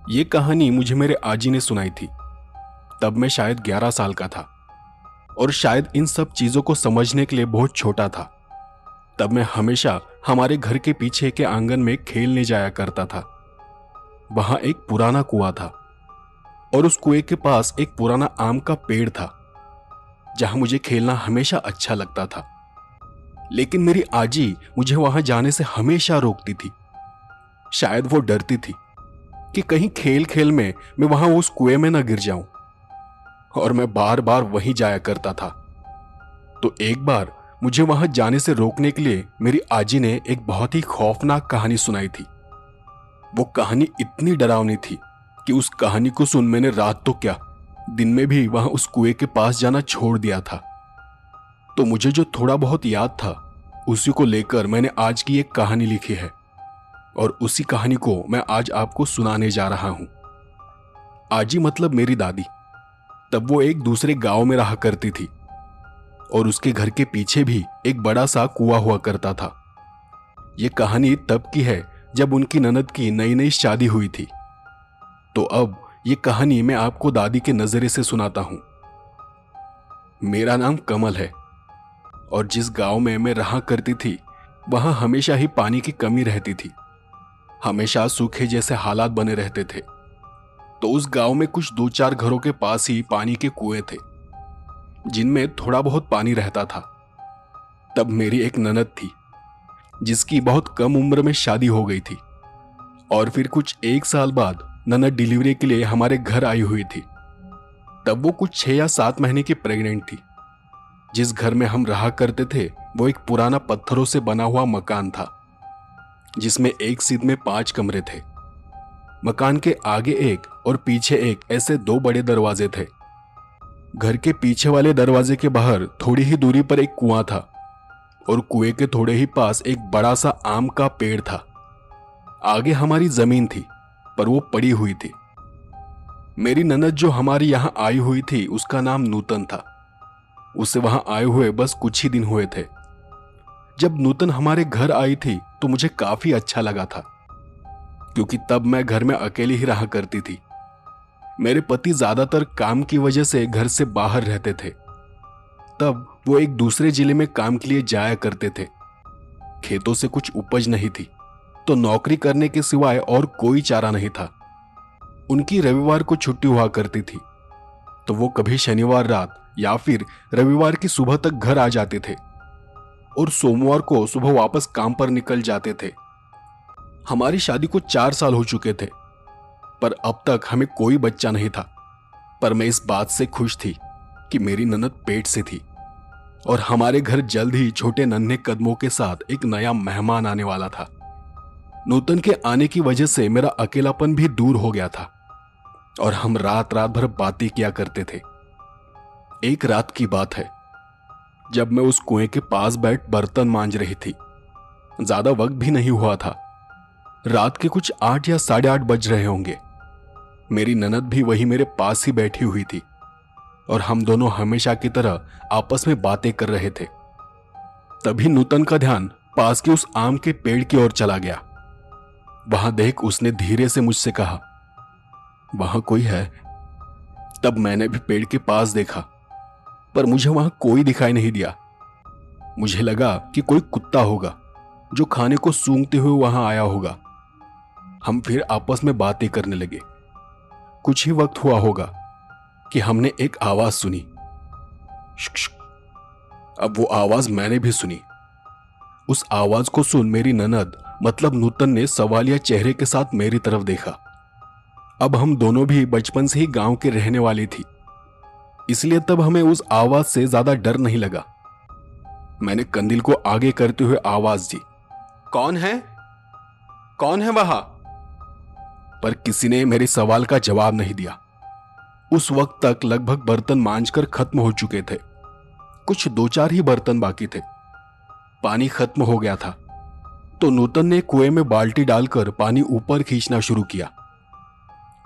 ये कहानी मुझे मेरे आजी ने सुनाई थी। तब मैं शायद 11 साल का था और शायद इन सब चीजों को समझने के लिए बहुत छोटा था। तब मैं हमेशा हमारे घर के पीछे के आंगन में खेलने जाया करता था। वहां एक पुराना कुआं था और उस कुएं के पास एक पुराना आम का पेड़ था जहां मुझे खेलना हमेशा अच्छा लगता था। लेकिन मेरी आजी मुझे वहां जाने से हमेशा रोकती थी। शायद वो डरती थी कि कहीं खेल खेल में मैं वहां उस कुएं में न गिर जाऊं, और मैं बार बार वहीं जाया करता था। तो एक बार मुझे वहां जाने से रोकने के लिए मेरी आजी ने एक बहुत ही खौफनाक कहानी सुनाई थी। वो कहानी इतनी डरावनी थी कि उस कहानी को सुन मैंने रात तो क्या, दिन में भी वहां उस कुएं के पास जाना छोड़ दिया था। तो मुझे जो थोड़ा बहुत याद था उसी को लेकर मैंने आज की एक कहानी लिखी है, और उसी कहानी को मैं आज आपको सुनाने जा रहा हूं। आजी मतलब मेरी दादी। तब वो एक दूसरे गांव में रहा करती थी और उसके घर के पीछे भी एक बड़ा सा कुआं हुआ करता था। ये कहानी तब की है जब उनकी ननद की नई नई शादी हुई थी। तो अब ये कहानी मैं आपको दादी के नजरे से सुनाता हूं। मेरा नाम कमल है और जिस गांव में मैं रहा करती थी वहां हमेशा ही पानी की कमी रहती थी। हमेशा सूखे जैसे हालात बने रहते थे। तो उस गांव में कुछ 2-4 घरों के पास ही पानी के कुएं थे जिनमें थोड़ा बहुत पानी रहता था। तब मेरी एक ननद थी जिसकी बहुत कम उम्र में शादी हो गई थी, और फिर कुछ 1 साल बाद ननद डिलीवरी के लिए हमारे घर आई हुई थी। तब वो कुछ 6 या 7 महीने की प्रेग्नेंट थी। जिस घर में हम रहा करते थे वो एक पुराना पत्थरों से बना हुआ मकान था जिसमें एक सीध में 5 कमरे थे। मकान के आगे एक और पीछे एक ऐसे 2 बड़े दरवाजे थे। घर के पीछे वाले दरवाजे के बाहर थोड़ी ही दूरी पर एक कुआं था और कुएं के थोड़े ही पास एक बड़ा सा आम का पेड़ था। आगे हमारी जमीन थी पर वो पड़ी हुई थी। मेरी ननद जो हमारी यहां आई हुई थी उसका नाम नूतन था। उसे वहां आए हुए बस कुछ ही दिन हुए थे। जब नूतन हमारे घर आई थी तो मुझे काफी अच्छा लगा था, क्योंकि तब मैं घर में अकेली ही रहा करती थी। मेरे पति ज्यादातर काम की वजह से घर से बाहर रहते थे। तब वो एक दूसरे जिले में काम के लिए जाया करते थे। खेतों से कुछ उपज नहीं थी तो नौकरी करने के सिवाय और कोई चारा नहीं था। उनकी रविवार को छुट्टी हुआ करती थी, तो वो कभी शनिवार रात या फिर रविवार की सुबह तक घर आ जाते थे और सोमवार को सुबह वापस काम पर निकल जाते थे। हमारी शादी को 4 साल हो चुके थे, पर अब तक हमें कोई बच्चा नहीं था। पर मैं इस बात से खुश थी कि मेरी ननद पेट से थी और हमारे घर जल्द ही छोटे नन्हे कदमों के साथ एक नया मेहमान आने वाला था। नूतन के आने की वजह से मेरा अकेलापन भी दूर हो गया था और हम रात रात भर बातें किया करते थे। एक रात की बात है जब मैं उस कुएं के पास बैठ बर्तन मांज रही थी। ज्यादा वक्त भी नहीं हुआ था। रात के कुछ 8 या 8:30 बज रहे होंगे। मेरी ननद भी वही मेरे पास ही बैठी हुई थी और हम दोनों हमेशा की तरह आपस में बातें कर रहे थे। तभी नूतन का ध्यान पास के उस आम के पेड़ की ओर चला गया। वहां देख उसने धीरे से मुझसे कहा, वहां कोई है? तब मैंने भी पेड़ के पास देखा, पर मुझे वहां कोई दिखाई नहीं दिया। मुझे लगा कि कोई कुत्ता होगा जो खाने को सूंघते हुए वहां आया होगा। हम फिर आपस में बातें करने लगे। कुछ ही वक्त हुआ होगा कि हमने एक आवाज सुनी, शुक शुक। अब वो आवाज मैंने भी सुनी। उस आवाज को सुन मेरी ननद मतलब नूतन ने सवालिया चेहरे के साथ मेरी तरफ देखा। अब हम दोनों भी बचपन से ही गांव के रहने वाली थी, इसलिए तब हमें उस आवाज से ज्यादा डर नहीं लगा। मैंने कंदील को आगे करते हुए आवाज दी, कौन है? कौन है वहां? पर किसी ने मेरे सवाल का जवाब नहीं दिया। उस वक्त तक लगभग बर्तन मांजकर खत्म हो चुके थे। कुछ 2-4 ही बर्तन बाकी थे। पानी खत्म हो गया था तो नूतन ने कुएं में बाल्टी डालकर पानी ऊपर खींचना शुरू किया।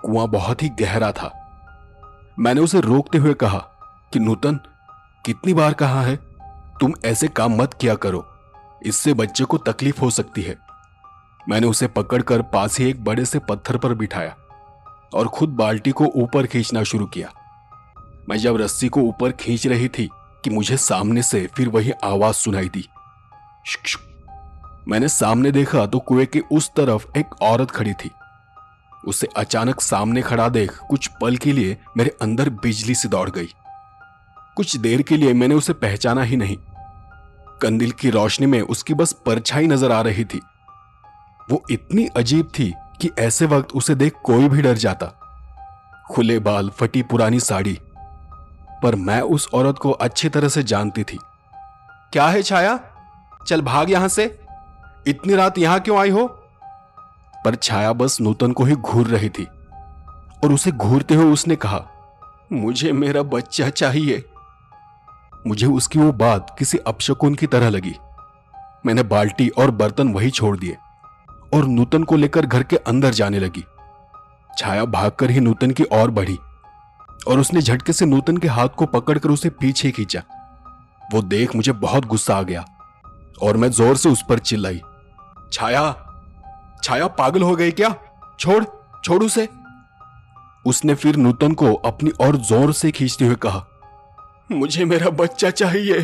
कुआं बहुत ही गहरा था। मैंने उसे रोकते हुए कहा कि नूतन, कितनी बार कहा है तुम ऐसे काम मत किया करो, इससे बच्चे को तकलीफ हो सकती है। मैंने उसे पकड़कर पास ही एक बड़े से पत्थर पर बिठाया और खुद बाल्टी को ऊपर खींचना शुरू किया। मैं जब रस्सी को ऊपर खींच रही थी कि मुझे सामने से फिर वही आवाज सुनाई दी, शुक शुक। मैंने सामने देखा तो कुएं के उस तरफ एक औरत खड़ी थी। उसे अचानक सामने खड़ा देख कुछ पल के लिए मेरे अंदर बिजली सी दौड़ गई। कुछ देर के लिए मैंने उसे पहचाना ही नहीं। कंदील की रोशनी में उसकी बस परछाई नजर आ रही थी। वो इतनी अजीब थी कि ऐसे वक्त उसे देख कोई भी डर जाता। खुले बाल, फटी पुरानी साड़ी, पर मैं उस औरत को अच्छी तरह से जानती थी। क्या है छाया, चल भाग यहां से, इतनी रात यहां क्यों आई हो? पर छाया बस नूतन को ही घूर रही थी और उसे घूरते हुए उसने कहा, मुझे मेरा बच्चा चाहिए। मुझे उसकी वो बात किसी अपशकुन की तरह लगी। मैंने बाल्टी और बर्तन वही छोड़ दिए और नूतन को लेकर घर के अंदर जाने लगी। छाया भागकर ही नूतन की ओर बढ़ी और उसने झटके से नूतन के हाथ को पकड़कर उसे पीछे खींचा। वो देख मुझे बहुत गुस्सा आ गया और मैं जोर से उस पर चिल्लाई, छाया, छाया पागल हो गई क्या? छोड़, छोड़ उसे। उसने फिर नूतन को अपनी ओर जोर से खींचते हुए कहा, मुझे मेरा बच्चा चाहिए।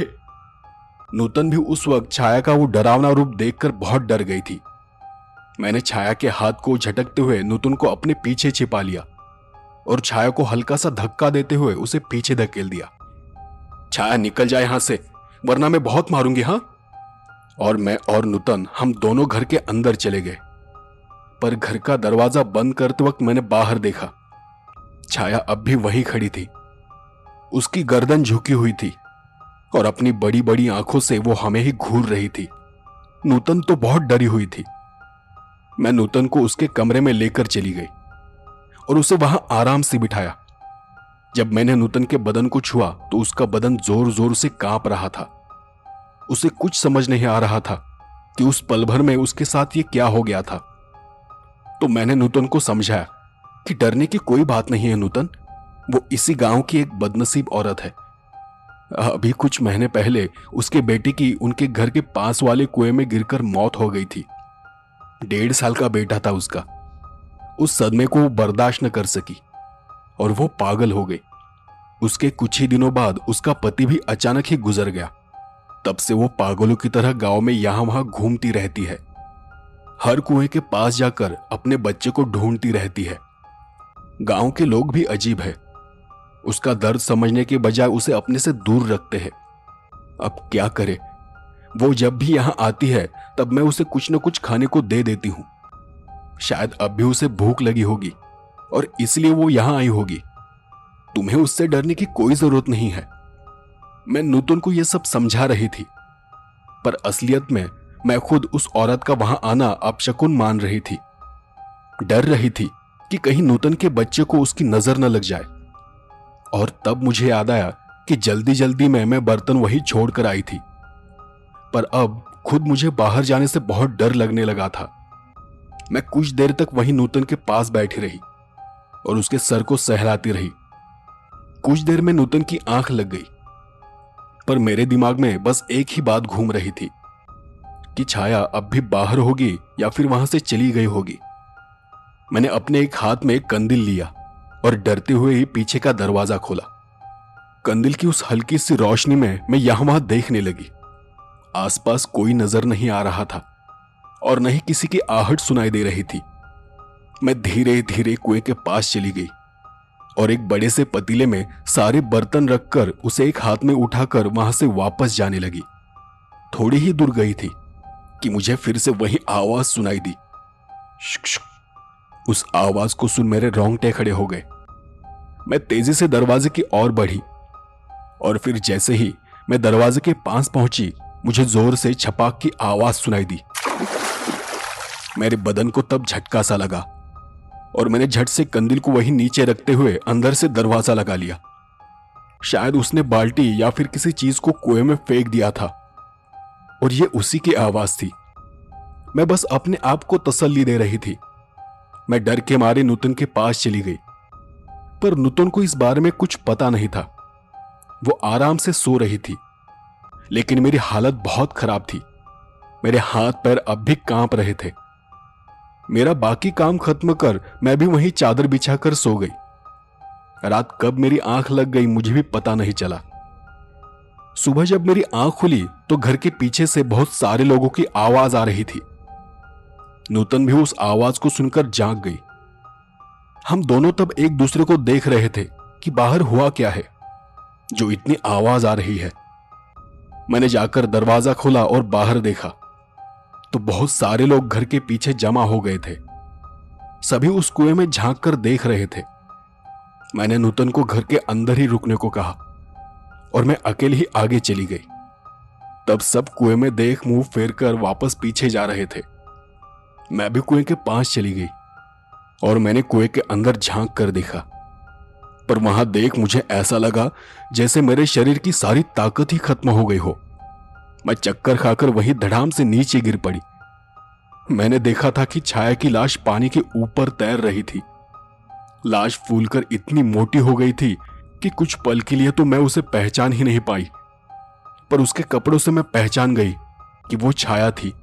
नूतन भी उस वक्त छाया का वो डरावना रूप देखकर बहुत डर गई थी। मैंने छाया के हाथ को झटकते हुए नूतन को अपने पीछे छिपा लिया और छाया को हल्का सा धक्का देते हुए उसे पीछे धकेल दिया। छाया निकल जाए यहां से, वरना मैं बहुत मारूंगी। हाँ। और मैं और नूतन हम दोनों घर के अंदर चले गए। पर घर का दरवाजा बंद करते वक्त मैंने बाहर देखा। छाया अब भी वहीं खड़ी थी। उसकी गर्दन झुकी हुई थी और अपनी बड़ी बड़ी आंखों से वो हमें ही घूर रही थी। नूतन तो बहुत डरी हुई थी। मैं नूतन को उसके कमरे में लेकर चली गई और उसे वहां आराम से बिठाया। जब मैंने नूतन के बदन को छुआ तो उसका बदन जोर जोर से कांप रहा था। उसे कुछ समझ नहीं आ रहा था कि उस पल भर में उसके साथ ये क्या हो गया था। तो मैंने नूतन को समझाया कि डरने की कोई बात नहीं है नूतन, वो इसी गांव की एक बदनसीब औरत है। अभी कुछ महीने पहले उसके बेटे की उनके घर के पास वाले कुएं में गिरकर मौत हो गई थी। 1.5 साल का बेटा था उसका। उस सदमे को वो बर्दाश्त न कर सकी और वो पागल हो गई। उसके कुछ ही दिनों बाद उसका पति भी अचानक ही गुजर गया। तब से वो पागलों की तरह गांव में यहां वहां घूमती रहती है। हर कुएं के पास जाकर अपने बच्चे को ढूंढती रहती है। गांव के लोग भी अजीब है। उसका दर्द समझने के बजाय उसे अपने से दूर रखते हैं। अब क्या करे, वो जब भी यहां आती है तब मैं उसे कुछ न कुछ खाने को दे देती हूं। शायद अब भी उसे भूख लगी होगी और इसलिए वो यहां आई होगी। तुम्हें उससे डरने की कोई जरूरत नहीं है। मैं नूतन को यह सब समझा रही थी, पर असलियत में मैं खुद उस औरत का वहां आना अपशकुन मान रही थी। डर रही थी कि कहीं नूतन के बच्चे को उसकी नजर न लग जाए। और तब मुझे याद आया कि जल्दी जल्दी में मैं बर्तन वहीं छोड़कर आई थी। पर अब खुद मुझे बाहर जाने से बहुत डर लगने लगा था। मैं कुछ देर तक वहीं नूतन के पास बैठी रही और उसके सर को सहलाती रही। कुछ देर में नूतन की आंख लग गई, पर मेरे दिमाग में बस एक ही बात घूम रही थी कि छाया अब भी बाहर होगी या फिर वहां से चली गई होगी। मैंने अपने एक हाथ में एक कंदील लिया और डरते हुए ही पीछे का दरवाजा खोला। कंदील की उस हल्की सी रोशनी में मैं यहां वहां देखने लगी। आसपास कोई नजर नहीं आ रहा था और न ही किसी की आहट सुनाई दे रही थी। मैं धीरे धीरे कुएं के पास चली गई और एक बड़े से पतीले में सारे बर्तन रखकर उसे एक हाथ में उठाकर वहां से वापस जाने लगी। थोड़ी ही दूर गई थी कि मुझे फिर से वही आवाज सुनाई दी, शुक शुक। उस आवाज को सुन मेरे रोंगटे खड़े हो गए। मैं तेजी से दरवाजे की ओर बढ़ी और फिर जैसे ही मैं दरवाजे के पास पहुंची, मुझे जोर से छपाक की आवाज सुनाई दी। मेरे बदन को तब झटका सा लगा और मैंने झट से कंदील को वहीं नीचे रखते हुए अंदर से दरवाजा लगा लिया। शायद उसने बाल्टी या फिर किसी चीज को कुएं में फेंक दिया था और ये उसी की आवाज थी। मैं बस अपने आप को तसल्ली दे रही थी। मैं डर के मारे नूतन के पास चली गई, पर नूतन को इस बारे में कुछ पता नहीं था। वो आराम से सो रही थी, लेकिन मेरी हालत बहुत खराब थी। मेरे हाथ पैर अब भी कांप रहे थे। मेरा बाकी काम खत्म कर मैं भी वहीं चादर बिछाकर सो गई। रात कब मेरी आंख लग गई मुझे भी पता नहीं चला। सुबह जब मेरी आंख खुली तो घर के पीछे से बहुत सारे लोगों की आवाज आ रही थी। नूतन भी उस आवाज को सुनकर जाग गई। हम दोनों तब एक दूसरे को देख रहे थे कि बाहर हुआ क्या है जो इतनी आवाज आ रही है। मैंने जाकर दरवाजा खोला और बाहर देखा तो बहुत सारे लोग घर के पीछे जमा हो गए थे। सभी उस कुएं में झांक कर देख रहे थे। मैंने नूतन को घर के अंदर ही रुकने को कहा और मैं अकेले ही आगे चली गई। तब सब कुएं में देख मुंह फेर कर वापस पीछे जा रहे थे। मैं भी कुएं के पास चली गई और मैंने कुएं के अंदर झांक कर देखा, पर वहां देख मुझे ऐसा लगा जैसे मेरे शरीर की सारी ताकत ही खत्म हो गई हो। मैं चक्कर खाकर वहीं धड़ाम से नीचे गिर पड़ी। मैंने देखा था कि छाया की लाश पानी के ऊपर तैर रही थी। लाश फूलकर इतनी मोटी हो गई थी कि कुछ पल के लिए तो मैं उसे पहचान ही नहीं पाई, पर उसके कपड़ों से मैं पहचान गई कि वो छाया थी।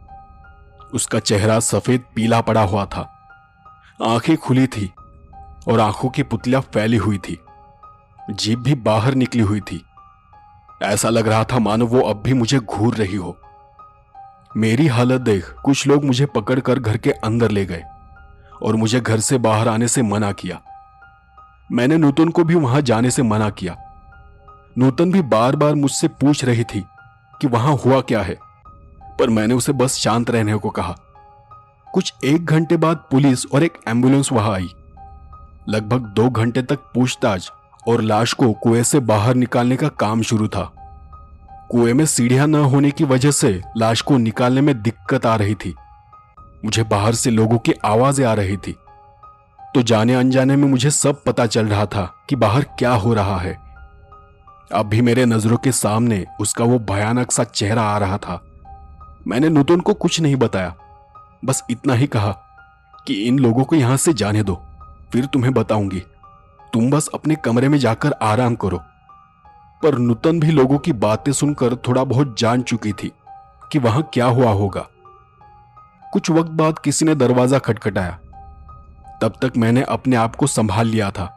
उसका चेहरा सफेद पीला पड़ा हुआ था, आंखें खुली थी और आंखों की पुतलियां फैली हुई थी। जीभ भी बाहर निकली हुई थी। ऐसा लग रहा था मानो वो अब भी मुझे घूर रही हो। मेरी हालत देख कुछ लोग मुझे पकड़कर घर के अंदर ले गए और मुझे घर से बाहर आने से मना किया। मैंने नूतन को भी वहां जाने से मना किया। नूतन भी बार बार मुझसे पूछ रही थी कि वहां हुआ क्या है, पर मैंने उसे बस शांत रहने को कहा। कुछ 1 घंटे बाद पुलिस और एक एम्बुलेंस वहां आई। लगभग 2 घंटे तक पूछताछ और लाश को कुएं से बाहर निकालने का काम शुरू था। कुएं में सीढ़ियां न होने की वजह से लाश को निकालने में दिक्कत आ रही थी। मुझे बाहर से लोगों की आवाजें आ रही थी, तो जाने अनजाने में मुझे सब पता चल रहा था कि बाहर क्या हो रहा है। अब भी मेरे नजरों के सामने उसका वो भयानक सा चेहरा आ रहा था। मैंने नूतन को कुछ नहीं बताया, बस इतना ही कहा कि इन लोगों को यहां से जाने दो, फिर तुम्हें बताऊंगी। तुम बस अपने कमरे में जाकर आराम करो। पर नूतन भी लोगों की बातें सुनकर थोड़ा बहुत जान चुकी थी कि वहां क्या हुआ होगा। कुछ वक्त बाद किसी ने दरवाजा खटखटाया। तब तक मैंने अपने आप को संभाल लिया था।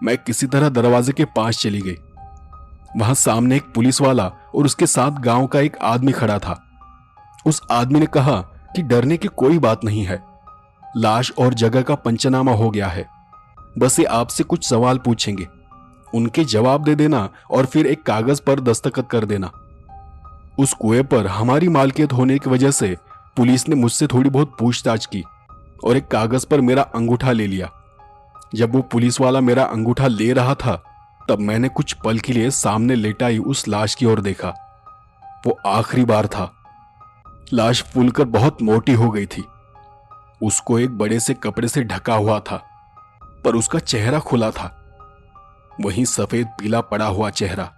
मैं किसी तरह दरवाजे के पास चली गई। वहां सामने एक पुलिस वाला और उसके साथ गांव का एक आदमी खड़ा था। उस आदमी ने कहा कि डरने की कोई बात नहीं है, लाश और जगह का पंचनामा हो गया है, बस ये आपसे कुछ सवाल पूछेंगे, उनके जवाब दे देना और फिर एक कागज पर दस्तखत कर देना। उस कुएं पर हमारी मालकियत होने की वजह से पुलिस ने मुझसे थोड़ी बहुत पूछताछ की और एक कागज पर मेरा अंगूठा ले लिया। जब वो पुलिस वाला मेरा अंगूठा ले रहा था तब मैंने कुछ पल के लिए सामने लेटाई उस लाश की ओर देखा। वो आखिरी बार था। लाश फूलकर बहुत मोटी हो गई थी। उसको एक बड़े से कपड़े से ढका हुआ था, पर उसका चेहरा खुला था। वहीं सफेद पीला पड़ा हुआ चेहरा,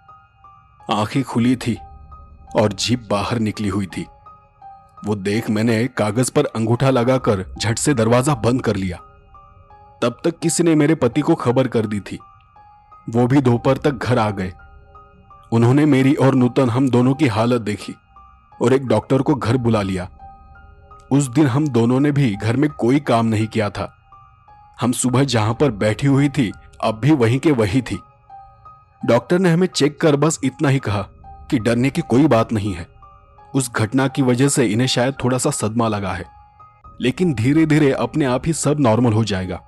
आंखें खुली थी और जीभ बाहर निकली हुई थी। वो देख मैंने कागज पर अंगूठा लगाकर झट से दरवाजा बंद कर लिया। तब तक किसी ने मेरे पति को खबर कर दी थी। वो भी दोपहर तक घर आ गए। उन्होंने मेरी और नूतन हम दोनों की हालत देखी और एक डॉक्टर को घर बुला लिया। उस दिन हम दोनों ने भी घर में कोई काम नहीं किया था। हम सुबह जहां पर बैठी हुई थी अब भी वहीं के वही थी। डॉक्टर ने हमें चेक कर बस इतना ही कहा कि डरने की कोई बात नहीं है। उस घटना की वजह से इन्हें शायद थोड़ा सा सदमा लगा है, लेकिन धीरे धीरे अपने आप ही सब नॉर्मल हो जाएगा।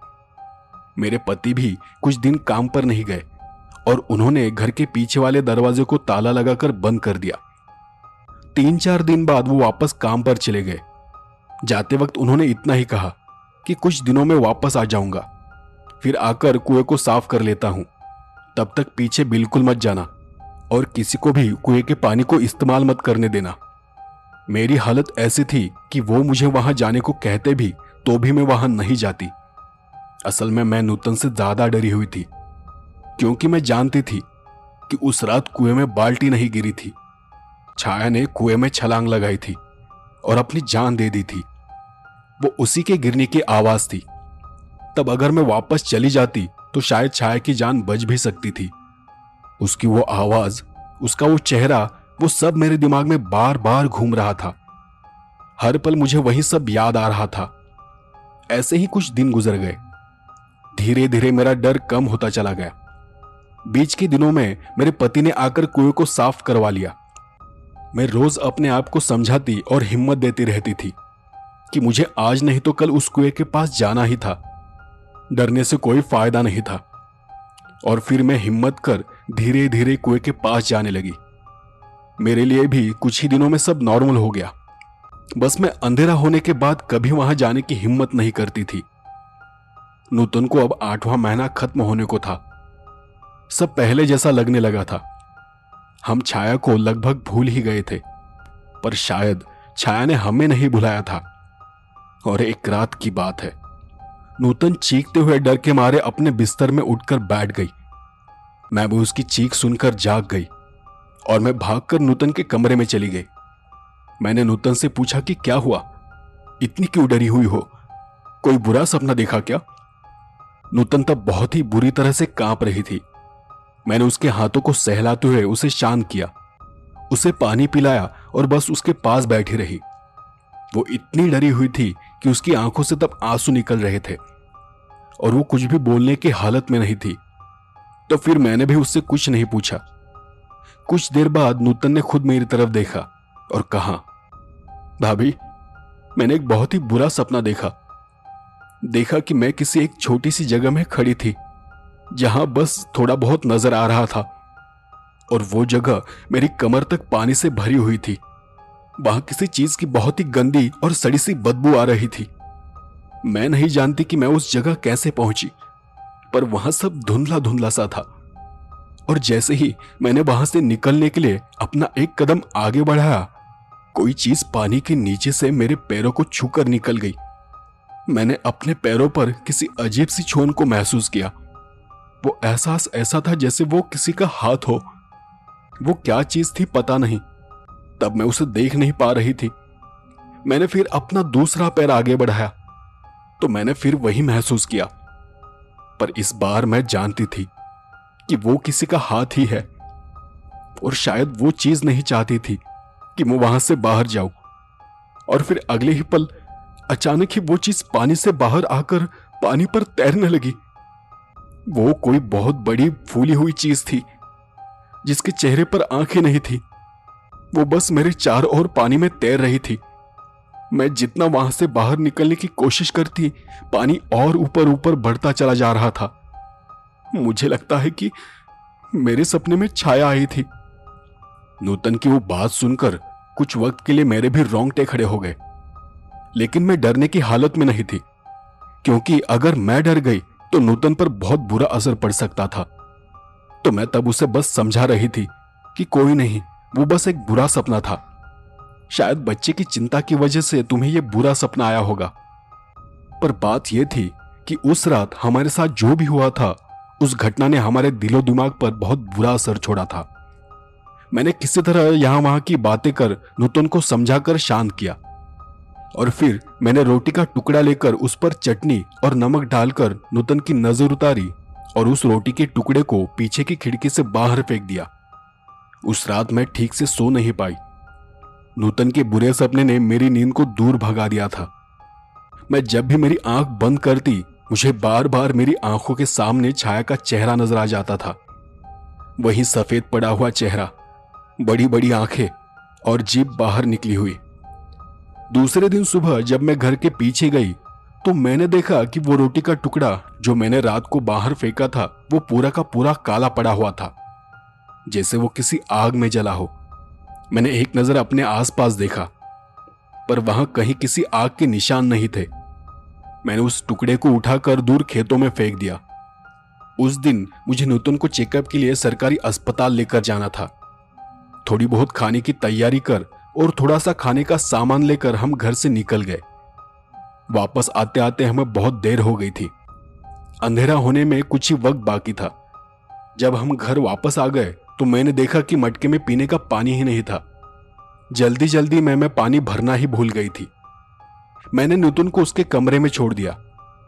मेरे पति भी कुछ दिन काम पर नहीं गए और उन्होंने घर के पीछे वाले दरवाजे को ताला लगाकर बंद कर दिया। 3-4 दिन बाद वो वापस काम पर चले गए। जाते वक्त उन्होंने इतना ही कहा कि कुछ दिनों में वापस आ जाऊंगा, फिर आकर कुएं को साफ कर लेता हूं। तब तक पीछे बिल्कुल मत जाना और किसी को भी कुएं के पानी को इस्तेमाल मत करने देना। मेरी हालत ऐसी थी कि वो मुझे वहां जाने को कहते भी तो भी मैं वहां नहीं जाती। असल में मैं नूतन से ज्यादा डरी हुई थी, क्योंकि मैं जानती थी कि उस रात कुएं में बाल्टी नहीं गिरी थी। छाया ने कुएं में छलांग लगाई थी और अपनी जान दे दी थी। वो उसी के गिरने की आवाज थी। तब अगर मैं वापस चली जाती तो शायद छाया की जान बच भी सकती थी। उसकी वो आवाज, उसका वो चेहरा, वो सब मेरे दिमाग में बार बार घूम रहा था। हर पल मुझे वही सब याद आ रहा था। ऐसे ही कुछ दिन गुजर गए। धीरे धीरे मेरा डर कम होता चला गया। बीच के दिनों में मेरे पति ने आकर कुएं को साफ करवा लिया। मैं रोज अपने आप को समझाती और हिम्मत देती रहती थी कि मुझे आज नहीं तो कल उस कुएं के पास जाना ही था। डरने से कोई फायदा नहीं था। और फिर मैं हिम्मत कर धीरे धीरे कुएं के पास जाने लगी। मेरे लिए भी कुछ ही दिनों में सब नॉर्मल हो गया। बस मैं अंधेरा होने के बाद कभी वहां जाने की हिम्मत नहीं करती थी। नूतन को अब 8वां महीना खत्म होने को था। सब पहले जैसा लगने लगा था। हम छाया को लगभग भूल ही गए थे, पर शायद छाया ने हमें नहीं भुलाया था। और एक रात की बात है, नूतन चीखते हुए डर के मारे अपने बिस्तर में उठकर बैठ गई। मैं भी उसकी चीख सुनकर जाग गई और मैं भागकर नूतन के कमरे में चली गई। मैंने नूतन से पूछा कि क्या हुआ, इतनी क्यों डरी हुई हो, कोई बुरा सपना देखा क्या? नूतन तब बहुत ही बुरी तरह से कांप रही थी। मैंने उसके हाथों को सहलाते हुए उसे शांत किया, उसे पानी पिलाया और बस उसके पास बैठी रही। वो इतनी डरी हुई थी कि उसकी आंखों से तब आंसू निकल रहे थे और वो कुछ भी बोलने की हालत में नहीं थी। तो फिर मैंने भी उससे कुछ नहीं पूछा। कुछ देर बाद नूतन ने खुद मेरी तरफ देखा और कहा, भाभी, मैंने एक बहुत ही बुरा सपना देखा कि मैं किसी एक छोटी सी जगह में खड़ी थी जहां बस थोड़ा बहुत नजर आ रहा था और वो जगह मेरी कमर तक पानी से भरी हुई थी। वहां किसी चीज की बहुत ही गंदी और सड़ी सी बदबू आ रही थी। मैं नहीं जानती कि मैं उस जगह कैसे पहुंची, पर वहां सब धुंधला धुंधला सा था। और जैसे ही मैंने वहां से निकलने के लिए अपना एक कदम आगे बढ़ाया, कोई चीज पानी के नीचे से मेरे पैरों को छूकर निकल गई। मैंने अपने पैरों पर किसी अजीब सी छोन को महसूस किया। वो एहसास ऐसा था जैसे वो किसी का हाथ हो। वो क्या चीज थी पता नहीं, तब मैं उसे देख नहीं पा रही थी। मैंने फिर अपना दूसरा पैर आगे बढ़ाया तो मैंने फिर वही महसूस किया, पर इस बार मैं जानती थी कि वो किसी का हाथ ही है और शायद वो चीज नहीं चाहती थी कि मैं वहां से बाहर जाऊं। और फिर अगले ही पल अचानक ही वो चीज पानी से बाहर आकर पानी पर तैरने लगी। वो कोई बहुत बड़ी फूली हुई चीज थी जिसके चेहरे पर आंखें नहीं थी। वो बस मेरे चारों ओर पानी में तैर रही थी। मैं जितना वहां से बाहर निकलने की कोशिश करती, पानी और ऊपर ऊपर बढ़ता चला जा रहा था। मुझे लगता है कि मेरे सपने में छाया आई थी। नूतन की वो बात सुनकर कुछ वक्त के लिए मेरे भी रोंगटे खड़े हो गए, लेकिन मैं डरने की हालत में नहीं थी, क्योंकि अगर मैं डर गई तो नूतन पर बहुत बुरा असर पड़ सकता था। तो मैं तब उसे बस समझा रही थी कि कोई नहीं, वो बस एक बुरा सपना था। शायद बच्चे की चिंता की वजह से तुम्हें यह बुरा सपना आया होगा। पर बात यह थी कि उस रात हमारे साथ जो भी हुआ था, उस घटना ने हमारे दिलो दिमाग पर बहुत बुरा असर छोड़ा था। मैंने किसी तरह यहां वहां की बातें कर नूतन को समझाकर शांत किया और फिर मैंने रोटी का टुकड़ा लेकर उस पर चटनी और नमक डालकर नूतन की नजर उतारी और उस रोटी के टुकड़े को पीछे की खिड़की से बाहर फेंक दिया। उस रात मैं ठीक से सो नहीं पाई। नूतन के बुरे सपने ने मेरी नींद को दूर भगा दिया था। मैं जब भी मेरी आंख बंद करती, मुझे बार बार मेरी आंखों के सामने छाया का चेहरा नजर आ जाता था। वही सफेद पड़ा हुआ चेहरा, बड़ी बड़ी आंखें और जीभ बाहर निकली हुई। दूसरे दिन सुबह जब मैं घर के पीछे गई तो मैंने देखा कि वो रोटी का टुकड़ा जो मैंने रात को बाहर फेंका था, वो पूरा का पूरा काला पड़ा हुआ था, जैसे वो किसी आग में जला हो। मैंने एक नजर अपने आसपास देखा, पर वहां कहीं किसी आग के निशान नहीं थे। मैंने उस टुकड़े को उठाकर दूर खेतों में फेंक दिया। उस दिन मुझे नूतन को चेकअप के लिए सरकारी अस्पताल लेकर जाना था। थोड़ी बहुत खाने की तैयारी कर और थोड़ा सा खाने का सामान लेकर हम घर से निकल गए। वापस आते आते हमें बहुत देर हो गई थी। अंधेरा होने में कुछ ही वक्त बाकी था। जब हम घर वापस आ गए तो मैंने देखा कि मटके में पीने का पानी ही नहीं था। जल्दी जल्दी मैं पानी भरना ही भूल गई थी। मैंने नूतन को उसके कमरे में छोड़ दिया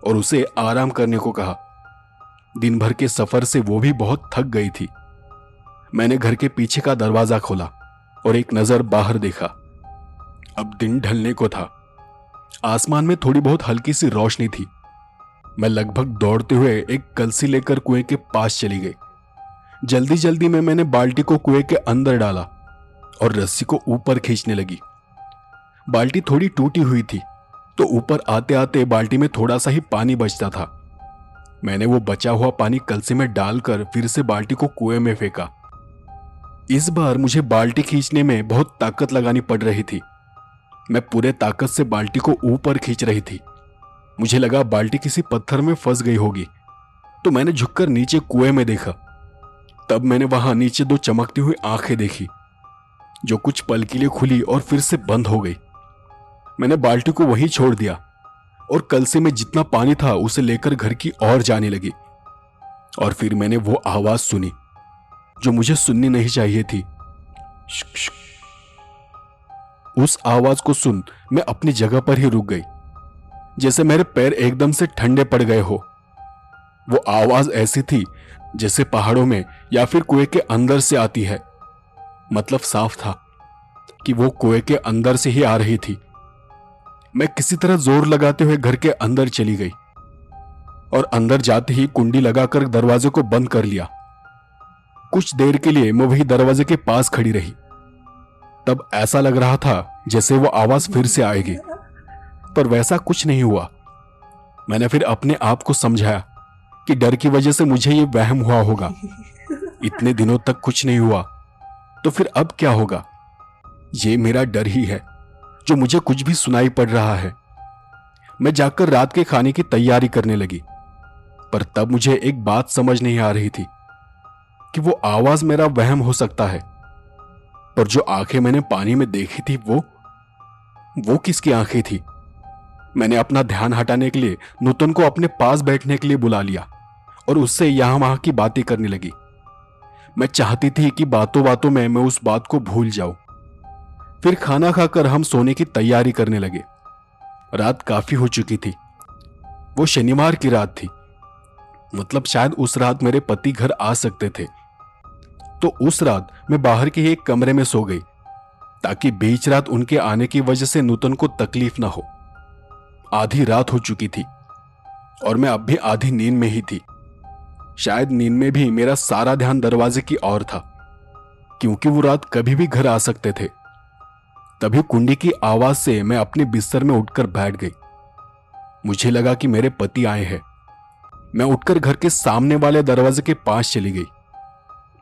और उसे आराम करने को कहा। दिन भर के सफर से वो भी बहुत थक गई थी। मैंने घर के पीछे का दरवाजा खोला और एक नजर बाहर देखा। अब दिन ढलने को था। आसमान में थोड़ी बहुत हल्की सी रोशनी थी। मैं लगभग दौड़ते हुए एक कलसी लेकर कुएं के पास चली गई। जल्दी जल्दी में मैंने बाल्टी को कुएं के अंदर डाला और रस्सी को ऊपर खींचने लगी। बाल्टी थोड़ी टूटी हुई थी, तो ऊपर आते आते बाल्टी में थोड़ा सा ही पानी बचता था। मैंने वो बचा हुआ पानी कलसी में डालकर फिर से बाल्टी को कुएं में फेंका। इस बार मुझे बाल्टी खींचने में बहुत ताकत लगानी पड़ रही थी। मैं पूरे ताकत से बाल्टी को ऊपर खींच रही थी। मुझे लगा बाल्टी किसी पत्थर में फंस गई होगी, तो मैंने झुककर नीचे कुएं में देखा। तब मैंने वहां नीचे दो चमकती हुई आंखें देखी, जो कुछ पल के लिए खुली और फिर से बंद हो गई। मैंने बाल्टी को वहीं छोड़ दिया और कलसी में जितना पानी था उसे लेकर घर की ओर जाने लगी। और फिर मैंने वो आवाज सुनी जो मुझे सुननी नहीं चाहिए थी। शुक शुक। उस आवाज को सुन मैं अपनी जगह पर ही रुक गई, जैसे मेरे पैर एकदम से ठंडे पड़ गए हो। वो आवाज ऐसी थी जैसे पहाड़ों में या फिर कुएं के अंदर से आती है। मतलब साफ था कि वो कुएं के अंदर से ही आ रही थी। मैं किसी तरह जोर लगाते हुए घर के अंदर चली गई और अंदर जाते ही कुंडी लगाकर दरवाजे को बंद कर लिया। कुछ देर के लिए मैं वही दरवाजे के पास खड़ी रही। तब ऐसा लग रहा था जैसे वो आवाज फिर से आएगी, पर वैसा कुछ नहीं हुआ। मैंने फिर अपने आप को समझाया कि डर की वजह से मुझे ये वहम हुआ होगा। इतने दिनों तक कुछ नहीं हुआ, तो फिर अब क्या होगा? ये मेरा डर ही है जो मुझे कुछ भी सुनाई पड़ रहा है। मैं जाकर रात के खाने की तैयारी करने लगी, पर तब मुझे एक बात समझ नहीं आ रही थी कि वो आवाज मेरा वहम हो सकता है, पर जो आंखें मैंने पानी में देखी थी वो किसकी आंखें थी? मैंने अपना ध्यान हटाने के लिए नूतन को अपने पास बैठने के लिए बुला लिया और उससे यहां वहां की बातें करने लगी। मैं चाहती थी कि बातों बातों में मैं उस बात को भूल जाऊं। फिर खाना खाकर हम सोने की तैयारी करने लगे। रात काफी हो चुकी थी। वो शनिवार की रात थी, मतलब शायद उस रात मेरे पति घर आ सकते थे। तो उस रात मैं बाहर के एक कमरे में सो गई, ताकि बीच रात उनके आने की वजह से नूतन को तकलीफ ना हो। आधी रात हो चुकी थी और मैं अब भी आधी नींद में ही थी। शायद नींद में भी मेरा सारा ध्यान दरवाजे की ओर था, क्योंकि वो रात कभी भी घर आ सकते थे। तभी कुंडी की आवाज से मैं अपने बिस्तर में उठकर बैठ गई। मुझे लगा कि मेरे पति आए हैं। मैं उठकर घर के सामने वाले दरवाजे के पास चली गई।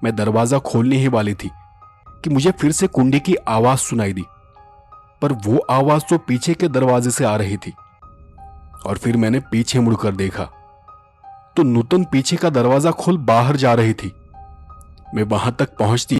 मैं दरवाजा खोलने ही वाली थी कि मुझे फिर से कुंडी की आवाज सुनाई दी, पर वो आवाज तो पीछे के दरवाजे से आ रही थी। और फिर मैंने पीछे मुड़कर देखा तो नूतन पीछे का दरवाजा खोल बाहर जा रही थी। मैं वहां तक पहुंचती